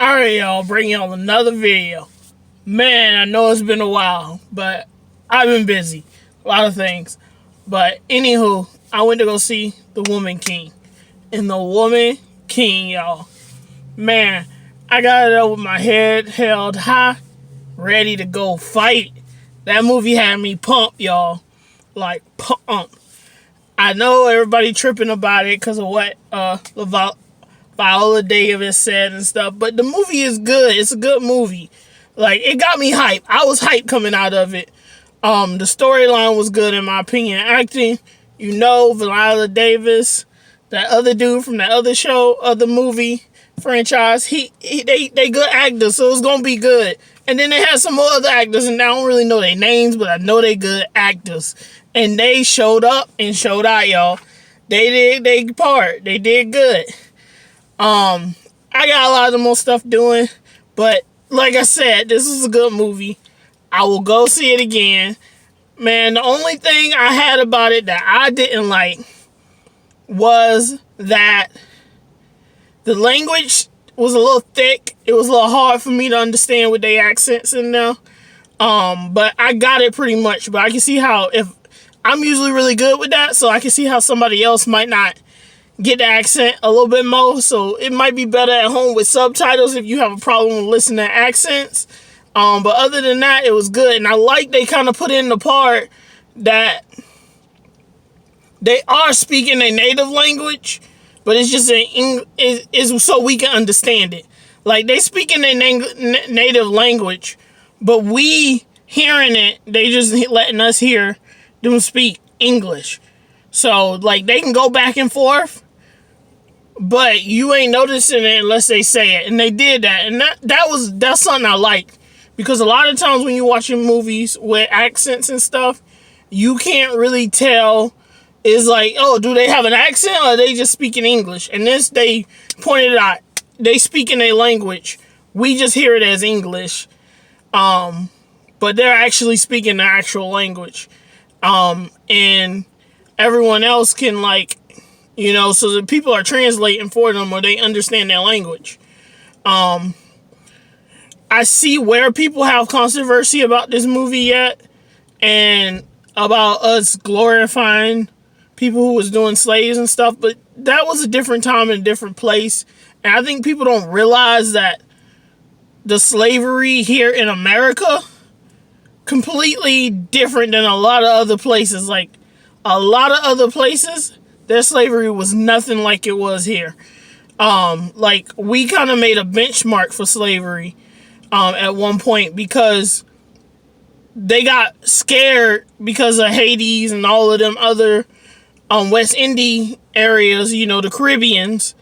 Alright, y'all, bring y'all another video. Man, I know it's been a while, but I've been busy. A lot of things. But anywho, I went to go see The Woman King. And The Woman King, y'all. Man, I got it up with my head held high, ready to go fight. That movie had me pumped, y'all. Like, pumped. I know everybody tripping about it because of what Viola Davis said and stuff, but the movie is good. It's a good movie. Like, it got me hyped. I was hyped coming out of it. The storyline was good in my opinion. Acting, Viola Davis, that other dude from that other show, other movie franchise, they good actors, so it's gonna be good. And then they had some more other actors, and I don't really know their names, but I know they good actors. And they showed up and showed out, y'all. They did their part. They did good. I got a lot of more stuff doing, but like I said, this is a good movie. I will go see it again. Man, the only thing I had about it that I didn't like was that the language was a little thick. It was a little hard for me to understand with their accents in there. But I got it pretty much. But I can see how, if I'm usually really good with that, so I can see how somebody else might not get the accent a little bit more. So it might be better at home with subtitles if you have a problem with listening to accents. But other than that, it was good. And I like they kind of put in the part that they are speaking a native language, but it's just it's so we can understand it. Like, they speaking their native language, but we hearing it, they just letting us hear them speak English. So, like, they can go back and forth, but you ain't noticing it unless they say it. And they did that. And that's something I like. Because a lot of times when you're watching movies with accents and stuff, you can't really tell. It's like, oh, do they have an accent or are they just speaking English? And this, they pointed out, they speak in their language. We just hear it as English. But they're actually speaking the actual language. And everyone else can, like, so the people are translating for them or they understand their language. I see where people have controversy about this movie yet, and about us glorifying people who was doing slaves and stuff, but that was a different time and a different place. And I think people don't realize that the slavery here in America completely different than a lot of other places. Like, a lot of other places, their slavery was nothing like it was here. Like, we kind of made a benchmark for slavery at one point because they got scared because of Haiti and all of them other West Indian areas, the Caribbeans.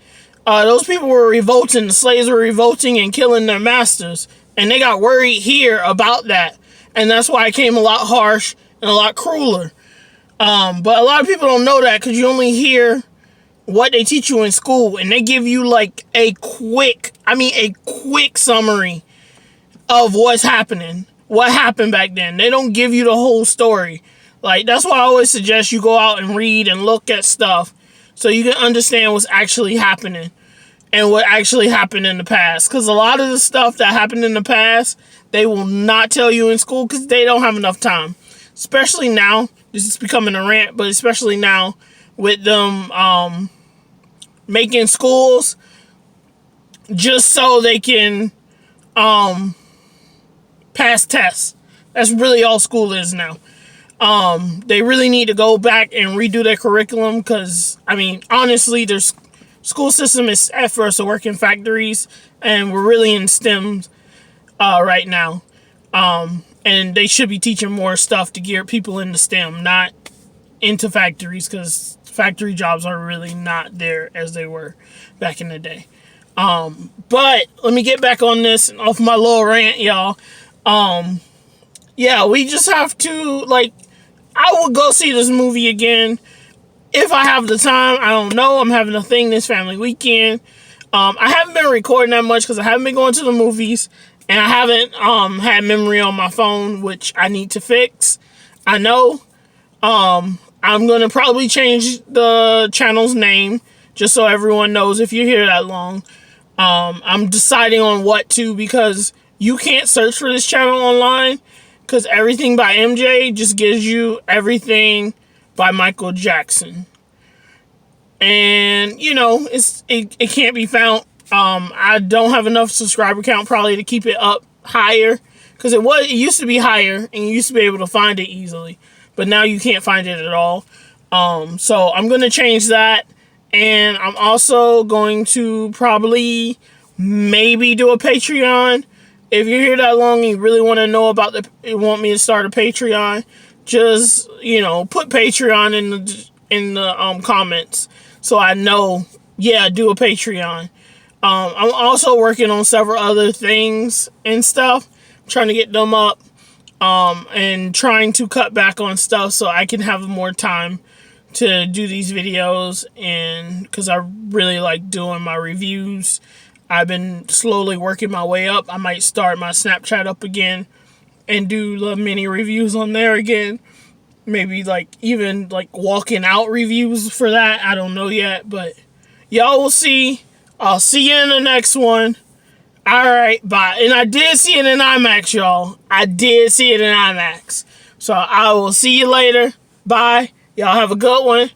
Those people were revolting. The slaves were revolting and killing their masters. And they got worried here about that. And that's why it came a lot harsh and a lot crueler. But a lot of people don't know that because you only hear what they teach you in school. And they give you like a quick summary of what's happening. What happened back then. They don't give you the whole story. Like, that's why I always suggest you go out and read and look at stuff so you can understand what's actually happening and what actually happened in the past. Because a lot of the stuff that happened in the past, they will not tell you in school because they don't have enough time. Especially now. This is becoming a rant, but especially now with them making schools just so they can pass tests. That's really all school is now. They really need to go back and redo their curriculum because, honestly, their school system is at first to work in factories, and we're really in STEM right now. And they should be teaching more stuff to gear people into STEM, not into factories, because factory jobs are really not there as they were back in the day. But let me get back on this and off my little rant, y'all. Yeah, we just have to, I will go see this movie again if I have the time. I don't know. I'm having a thing this family weekend. I haven't been recording that much because I haven't been going to the movies, and I haven't had memory on my phone, which I need to fix. I know. I'm gonna probably change the channel's name just so everyone knows if you're here that long. I'm deciding on what to, because you can't search for this channel online, because everything by MJ just gives you everything by Michael Jackson. And, you know, it can't be found. I don't have enough subscriber count probably to keep it up higher, because it used to be higher and you used to be able to find it easily, but now you can't find it at all. So I'm going to change that. And I'm also going to probably maybe do a Patreon. If you're here that long and you really want to know about want me to start a Patreon, just, you know, put Patreon in the comments so I know, yeah, do a Patreon. I'm also working on several other things and stuff, trying to get them up, and trying to cut back on stuff so I can have more time to do these videos, and because I really like doing my reviews. I've been slowly working my way up. I might start my Snapchat up again and do the mini reviews on there again. Maybe like even like walking out reviews for that. I don't know yet, but y'all will see. I'll see you in the next one. Alright, bye. And I did see it in IMAX, y'all. I did see it in IMAX. So I will see you later. Bye. Y'all have a good one.